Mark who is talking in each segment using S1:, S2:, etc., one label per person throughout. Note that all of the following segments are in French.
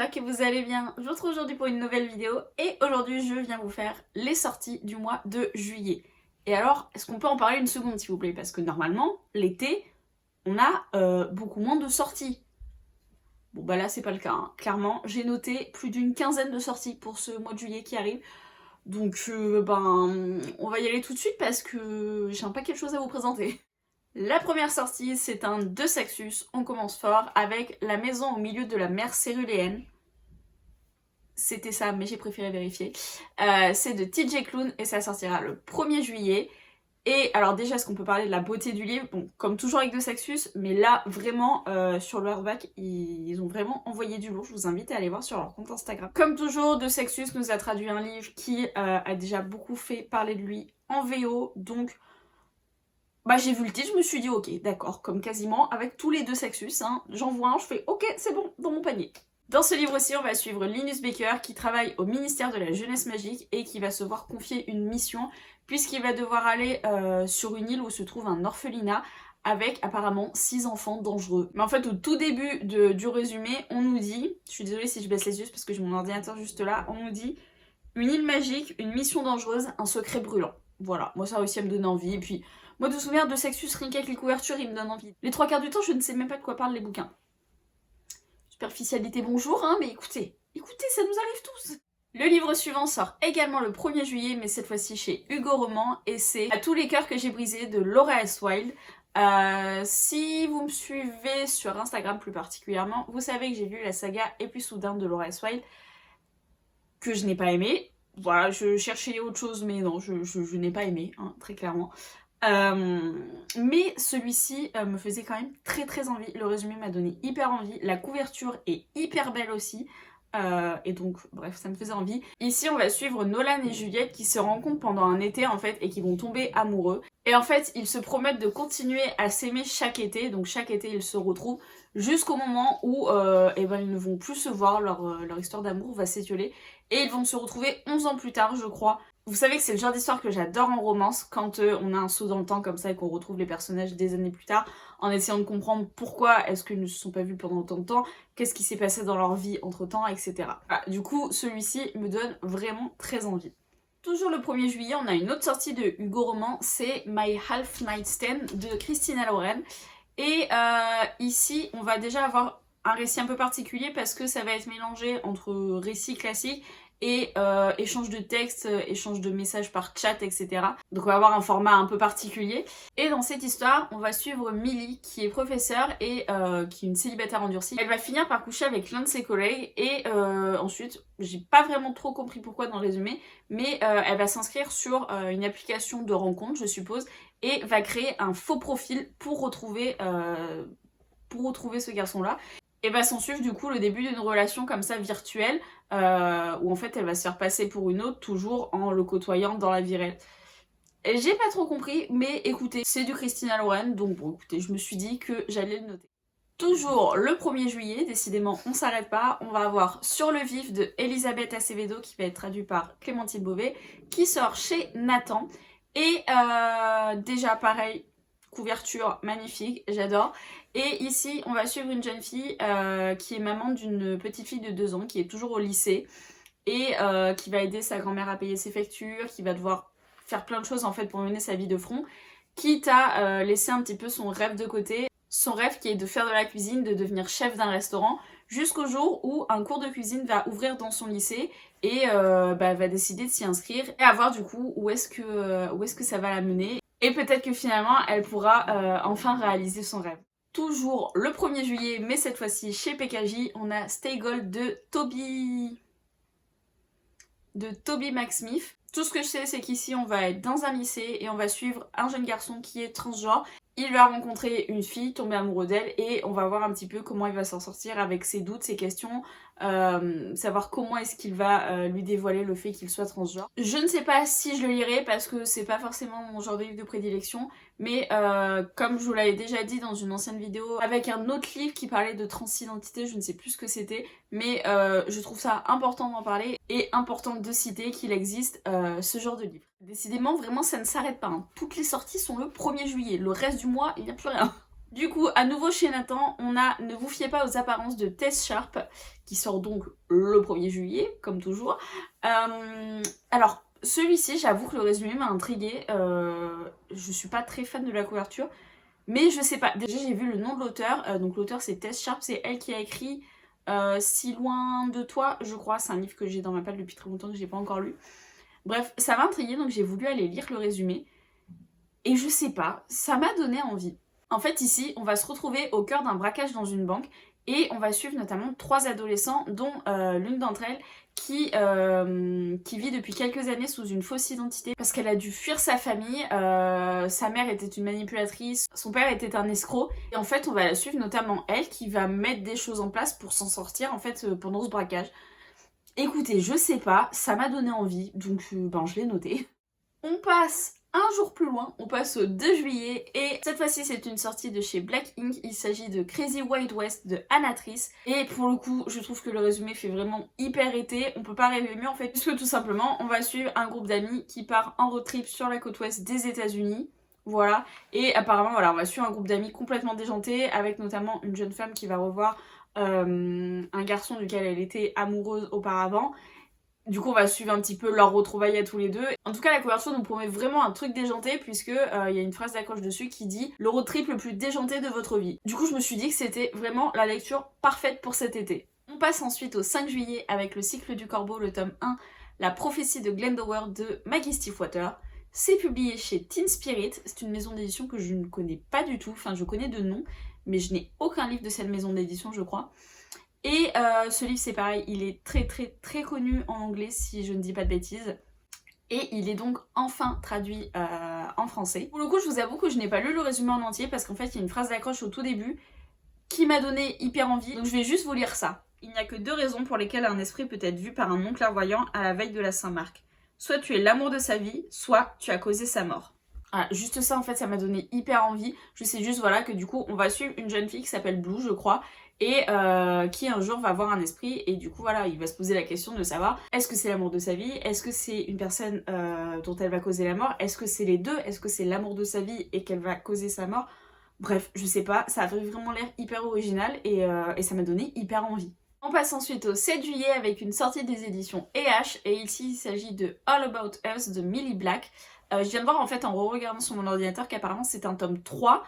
S1: j'espère que vous allez bien. Je vous retrouve aujourd'hui pour une nouvelle vidéo et aujourd'hui je viens vous faire les sorties du mois de juillet. Et alors, est-ce qu'on peut en parler une seconde s'il vous plaît? Parce que normalement, l'été, on a beaucoup moins de sorties. Bon bah là c'est pas le cas, hein. Clairement, j'ai noté plus d'une quinzaine de sorties pour ce mois de juillet qui arrive. Donc on va y aller tout de suite parce que j'ai un paquet de choses à vous présenter. La première sortie, c'est un de Saxus, on commence fort, avec La maison au milieu de la mer céruléenne. C'était ça, mais j'ai préféré vérifier. C'est de TJ Klune et ça sortira le 1er juillet. Et alors déjà, est-ce qu'on peut parler de la beauté du livre? Bon, comme toujours avec de Saxus, mais là, vraiment, sur le hardback, ils ont vraiment envoyé du lourd. Je vous invite à aller voir sur leur compte Instagram. Comme toujours, de Saxus nous a traduit un livre qui a déjà beaucoup fait parler de lui en VO, donc... Bah j'ai vu le titre, je me suis dit ok, d'accord, comme quasiment avec tous les deux Saxus, hein, j'en vois un, je fais ok, c'est bon, dans mon panier. Dans ce livre aussi, on va suivre Linus Baker qui travaille au ministère de la Jeunesse Magique et qui va se voir confier une mission puisqu'il va devoir aller sur une île où se trouve un orphelinat avec apparemment 6 enfants dangereux. Mais en fait, au tout début du résumé, on nous dit, je suis désolée si je baisse les yeux parce que j'ai mon ordinateur juste là, on nous dit une île magique, une mission dangereuse, un secret brûlant. Voilà, moi ça a réussi à me donner envie, et puis moi de souvenir de Saxus, rien qu'avec les couvertures, il me donne envie. Les 3 quarts du temps, je ne sais même pas de quoi parlent les bouquins. Superficialité bonjour, hein, mais écoutez, ça nous arrive tous. Le livre suivant sort également le 1er juillet, mais cette fois-ci chez Hugo Roman, et c'est À tous les cœurs que j'ai brisés de Laura S. Wilde. Si vous me suivez sur Instagram plus particulièrement, vous savez que j'ai lu la saga Et puis soudain de Laura S. Wilde, que je n'ai pas aimé. Voilà, je cherchais autre chose, mais non, je n'ai pas aimé, hein, très clairement. Mais celui-ci me faisait quand même très envie. Le résumé m'a donné hyper envie. La couverture est hyper belle aussi. Et donc, bref, ça me faisait envie. Ici, on va suivre Nolan et Juliette qui se rencontrent pendant un été en fait et qui vont tomber amoureux. Et en fait, ils se promettent de continuer à s'aimer chaque été. Donc chaque été, ils se retrouvent jusqu'au moment où ils ne vont plus se voir. Leur histoire d'amour va s'étioler. Et ils vont se retrouver 11 ans plus tard, je crois. Vous savez que c'est le genre d'histoire que j'adore en romance, quand on a un saut dans le temps comme ça et qu'on retrouve les personnages des années plus tard, en essayant de comprendre pourquoi est-ce qu'ils ne se sont pas vus pendant autant de temps, qu'est-ce qui s'est passé dans leur vie entre temps, etc. Voilà, du coup, celui-ci me donne vraiment très envie. Toujours le 1er juillet, on a une autre sortie de Hugo Roman, c'est My Half Night Stand de Christina Lauren. Et ici, on va déjà avoir un récit un peu particulier parce que ça va être mélangé entre récit classique et échange de textes, échange de messages par chat, etc. Donc on va avoir un format un peu particulier. Et dans cette histoire, on va suivre Millie, qui est professeure et qui est une célibataire endurcie. Elle va finir par coucher avec l'un de ses collègues et ensuite, j'ai pas vraiment trop compris pourquoi dans le résumé, mais elle va s'inscrire sur une application de rencontre, je suppose, et va créer un faux profil pour retrouver ce garçon-là. Et va s'en suivre du coup le début d'une relation comme ça virtuelle où en fait elle va se faire passer pour une autre toujours en le côtoyant dans la vie réelle. Et j'ai pas trop compris, mais écoutez, c'est du Christina Lauren, donc bon écoutez, je me suis dit que j'allais le noter. Toujours le 1er juillet, décidément on s'arrête pas, on va avoir Sur le vif de Elisabeth Acevedo qui va être traduit par Clémentine Beauvais, qui sort chez Nathan. Et déjà pareil, couverture magnifique, j'adore. Et ici, on va suivre une jeune fille qui est maman d'une petite fille de 2 ans qui est toujours au lycée et qui va aider sa grand-mère à payer ses factures, qui va devoir faire plein de choses en fait pour mener sa vie de front, quitte à laisser un petit peu son rêve de côté. Son rêve qui est de faire de la cuisine, de devenir chef d'un restaurant, jusqu'au jour où un cours de cuisine va ouvrir dans son lycée et elle va décider de s'y inscrire et à voir du coup où est-ce que ça va la mener. Et peut-être que finalement elle pourra enfin réaliser son rêve. Toujours le 1er juillet, mais cette fois-ci chez PKJ, on a Stay Gold de Toby McSmith. Tout ce que je sais, c'est qu'ici on va être dans un lycée et on va suivre un jeune garçon qui est transgenre. Il va rencontrer une fille, tomber amoureux d'elle et on va voir un petit peu comment il va s'en sortir avec ses doutes, ses questions, savoir comment est-ce qu'il va lui dévoiler le fait qu'il soit transgenre. Je ne sais pas si je le lirai parce que c'est pas forcément mon genre de livre de prédilection, mais comme je vous l'avais déjà dit dans une ancienne vidéo avec un autre livre qui parlait de transidentité, je ne sais plus ce que c'était, mais je trouve ça important d'en parler et important de citer qu'il existe ce genre de livre. Décidément, vraiment, ça ne s'arrête pas, hein. Toutes les sorties sont le 1er juillet, le reste du mois, il n'y a plus rien. Du coup, à nouveau chez Nathan, on a Ne vous fiez pas aux apparences de Tess Sharp, qui sort donc le 1er juillet, comme toujours. Alors, celui-ci, j'avoue que le résumé m'a intriguée. Je suis pas très fan de la couverture, mais je sais pas. Déjà, j'ai vu le nom de l'auteur. Donc, l'auteur, c'est Tess Sharp. C'est elle qui a écrit Si loin de toi, je crois. C'est un livre que j'ai dans ma palle depuis très longtemps, que j'ai pas encore lu. Bref, ça m'a intriguée, donc j'ai voulu aller lire le résumé. Et je sais pas, ça m'a donné envie. En fait, ici, on va se retrouver au cœur d'un braquage dans une banque et on va suivre notamment 3 adolescents, dont l'une d'entre elles qui vit depuis quelques années sous une fausse identité parce qu'elle a dû fuir sa famille. Sa mère était une manipulatrice, son père était un escroc. Et en fait, on va la suivre notamment elle qui va mettre des choses en place pour s'en sortir en fait pendant ce braquage. Écoutez, je sais pas, ça m'a donné envie, donc je l'ai noté. On passe un jour plus loin, on passe au 2 juillet et cette fois-ci c'est une sortie de chez Black Ink, il s'agit de Crazy Wild West de Anatrice et pour le coup je trouve que le résumé fait vraiment hyper été, on peut pas rêver mieux en fait puisque tout simplement on va suivre un groupe d'amis qui part en road trip sur la côte ouest des États-Unis. Voilà, et apparemment voilà, on va suivre un groupe d'amis complètement déjanté avec notamment une jeune femme qui va revoir un garçon duquel elle était amoureuse auparavant. Du coup, on va suivre un petit peu leur retrouvaille à tous les deux. En tout cas, la couverture nous promet vraiment un truc déjanté puisque y a une phrase d'accroche dessus qui dit « Le road trip le plus déjanté de votre vie ». Du coup, je me suis dit que c'était vraiment la lecture parfaite pour cet été. On passe ensuite au 5 juillet avec Le cycle du corbeau, le tome 1, La prophétie de Glendower de Maggie Stiefwater. C'est publié chez Teen Spirit. C'est une maison d'édition que je ne connais pas du tout. Enfin, je connais de nom, mais je n'ai aucun livre de cette maison d'édition, je crois. Et ce livre c'est pareil, il est très très très connu en anglais si je ne dis pas de bêtises. Et il est donc enfin traduit en français. Pour le coup je vous avoue que je n'ai pas lu le résumé en entier parce qu'en fait il y a une phrase d'accroche au tout début qui m'a donné hyper envie. Donc je vais juste vous lire ça. Il n'y a que 2 raisons pour lesquelles un esprit peut être vu par un non-clairvoyant à la veille de la Saint-Marc. Soit tu es l'amour de sa vie, soit tu as causé sa mort. Voilà, juste ça en fait ça m'a donné hyper envie. Je sais juste voilà que du coup on va suivre une jeune fille qui s'appelle Blue je crois et qui un jour va voir un esprit et du coup voilà il va se poser la question de savoir est-ce que c'est l'amour de sa vie, est-ce que c'est une personne dont elle va causer la mort, est-ce que c'est les deux, est-ce que c'est l'amour de sa vie et qu'elle va causer sa mort. Bref je sais pas, ça avait vraiment l'air hyper original et ça m'a donné hyper envie. On passe ensuite au 7 juillet avec une sortie des éditions EH et ici il s'agit de All About Us de Millie Black. Je viens de voir en fait en re-regardant sur mon ordinateur qu'apparemment c'est un tome 3,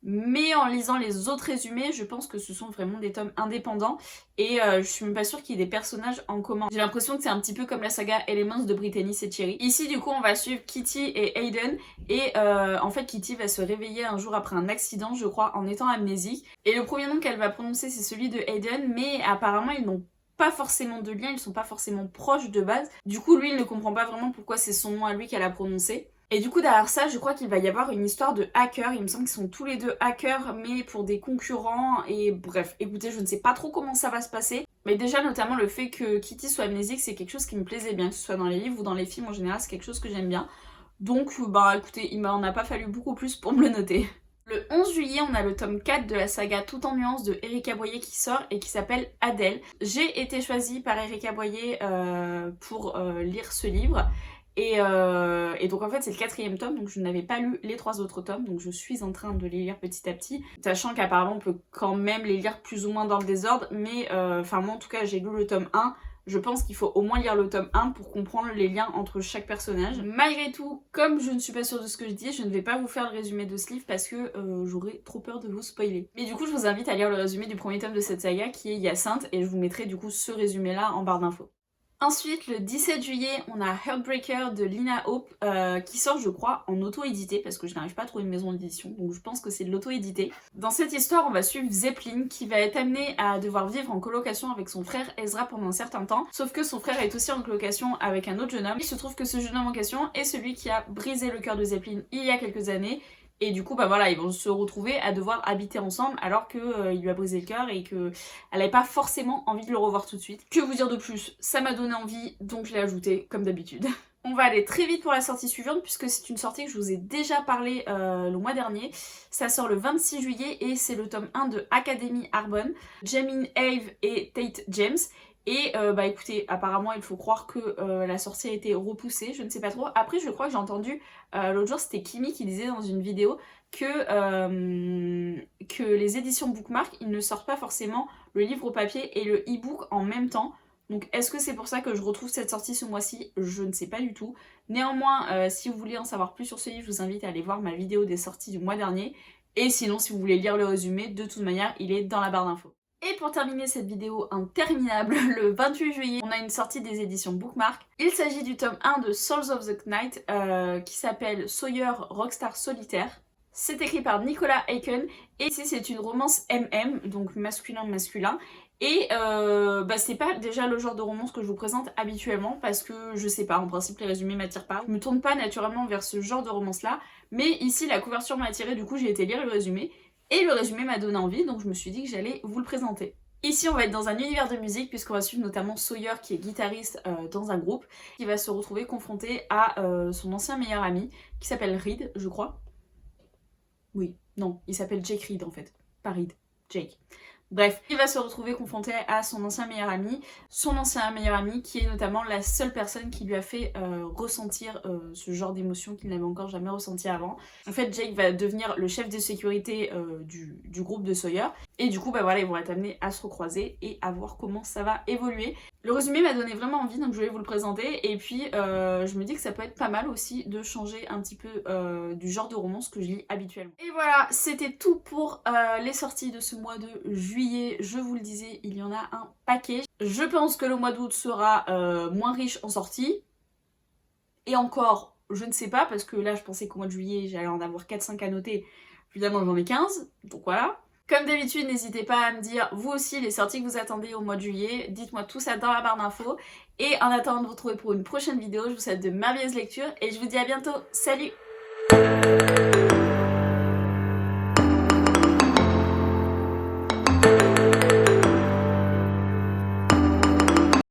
S1: mais en lisant les autres résumés, je pense que ce sont vraiment des tomes indépendants et je suis même pas sûre qu'il y ait des personnages en commun. J'ai l'impression que c'est un petit peu comme la saga Elements de Brittany Setcheri. Ici du coup on va suivre Kitty et Aiden et en fait Kitty va se réveiller un jour après un accident je crois en étant amnésique et le premier nom qu'elle va prononcer c'est celui de Aiden mais apparemment ils n'ont pas forcément de lien, ils sont pas forcément proches de base. Du coup, lui, il ne comprend pas vraiment pourquoi c'est son nom à lui qu'elle a prononcé. Et du coup, derrière ça, je crois qu'il va y avoir une histoire de hackers. Il me semble qu'ils sont tous les deux hackers, mais pour des concurrents. Et bref, écoutez, je ne sais pas trop comment ça va se passer. Mais déjà, notamment, le fait que Kitty soit amnésique, c'est quelque chose qui me plaisait bien. Que ce soit dans les livres ou dans les films, en général, c'est quelque chose que j'aime bien. Donc, bah écoutez, il m'en a pas fallu beaucoup plus pour me le noter. Le 11 juillet, on a le tome 4 de la saga Tout en nuances de Erika Boyer qui sort et qui s'appelle Adèle. J'ai été choisie par Erika Boyer pour lire ce livre. Et donc en fait c'est le 4e tome, donc je n'avais pas lu les 3 autres tomes, donc je suis en train de les lire petit à petit, sachant qu'apparemment on peut quand même les lire plus ou moins dans le désordre, mais enfin moi en tout cas j'ai lu le tome 1, je pense qu'il faut au moins lire le tome 1 pour comprendre les liens entre chaque personnage. Malgré tout, comme je ne suis pas sûre de ce que je dis, je ne vais pas vous faire le résumé de ce livre parce que j'aurais trop peur de vous spoiler. Mais du coup je vous invite à lire le résumé du premier tome de cette saga qui est Hyacinthe, et je vous mettrai du coup ce résumé là en barre d'infos. Ensuite, le 17 juillet, on a Heartbreaker de Lina Hope qui sort, je crois, en auto-édité parce que je n'arrive pas à trouver une maison d'édition, donc je pense que c'est de l'auto-édité. Dans cette histoire, on va suivre Zeppelin qui va être amené à devoir vivre en colocation avec son frère Ezra pendant un certain temps, sauf que son frère est aussi en colocation avec un autre jeune homme. Il se trouve que ce jeune homme en question est celui qui a brisé le cœur de Zeppelin il y a quelques années. Et du coup, bah voilà, ils vont se retrouver à devoir habiter ensemble alors qu'il lui a brisé le cœur et qu'elle n'avait pas forcément envie de le revoir tout de suite. Que vous dire de plus? Ça m'a donné envie, donc je l'ai ajouté comme d'habitude. On va aller très vite pour la sortie suivante puisque c'est une sortie que je vous ai déjà parlé le mois dernier. Ça sort le 26 juillet et c'est le tome 1 de Academy Arbonne, Jamin Have et Tate James. Et bah écoutez, apparemment il faut croire que la sortie a été repoussée, je ne sais pas trop. Après je crois que j'ai entendu, l'autre jour c'était Kimi qui disait dans une vidéo que les éditions Bookmark, ils ne sortent pas forcément le livre au papier et le e-book en même temps. Donc est-ce que c'est pour ça que je retrouve cette sortie ce mois-ci? Je ne sais pas du tout. Néanmoins, si vous voulez en savoir plus sur ce livre, je vous invite à aller voir ma vidéo des sorties du mois dernier. Et sinon, si vous voulez lire le résumé, de toute manière, il est dans la barre d'infos. Et pour terminer cette vidéo interminable, le 28 juillet, on a une sortie des éditions Bookmark. Il s'agit du tome 1 de Souls of the Knight qui s'appelle Sawyer Rockstar Solitaire. C'est écrit par Nicolas Aiken et ici c'est une romance MM, donc masculin-masculin. Et c'est pas déjà le genre de romance que je vous présente habituellement parce que je sais pas, en principe les résumés m'attirent pas. Je me tourne pas naturellement vers ce genre de romance là, mais ici la couverture m'a attirée, du coup j'ai été lire le résumé. Et le résumé m'a donné envie, donc je me suis dit que j'allais vous le présenter. Ici, on va être dans un univers de musique, puisqu'on va suivre notamment Sawyer, qui est guitariste dans un groupe, qui va se retrouver confronté à son ancien meilleur ami, qui s'appelle Reed, je crois. Oui, non, il s'appelle Jake Reed en fait, pas Reed, Jake. Bref, il va se retrouver confronté à son ancien meilleur ami qui est notamment la seule personne qui lui a fait ressentir ce genre d'émotion qu'il n'avait encore jamais ressenti avant. En fait, Jake va devenir le chef de sécurité du groupe de Sawyer, et du coup, ils vont être amenés à se recroiser et à voir comment ça va évoluer. Le résumé m'a donné vraiment envie, donc je voulais vous le présenter, et puis je me dis que ça peut être pas mal aussi de changer un petit peu du genre de romance que je lis habituellement. Et voilà, c'était tout pour les sorties de ce mois de juillet. Je vous le disais, il y en a un paquet. Je pense que le mois d'août sera moins riche en sorties. Et encore, je ne sais pas, parce que là je pensais qu'au mois de juillet j'allais en avoir 4-5 à noter. Finalement j'en ai 15, donc voilà. Comme d'habitude, n'hésitez pas à me dire vous aussi les sorties que vous attendez au mois de juillet. Dites-moi tout ça dans la barre d'infos. Et en attendant de vous retrouver pour une prochaine vidéo, je vous souhaite de merveilleuses lectures et je vous dis à bientôt. Salut!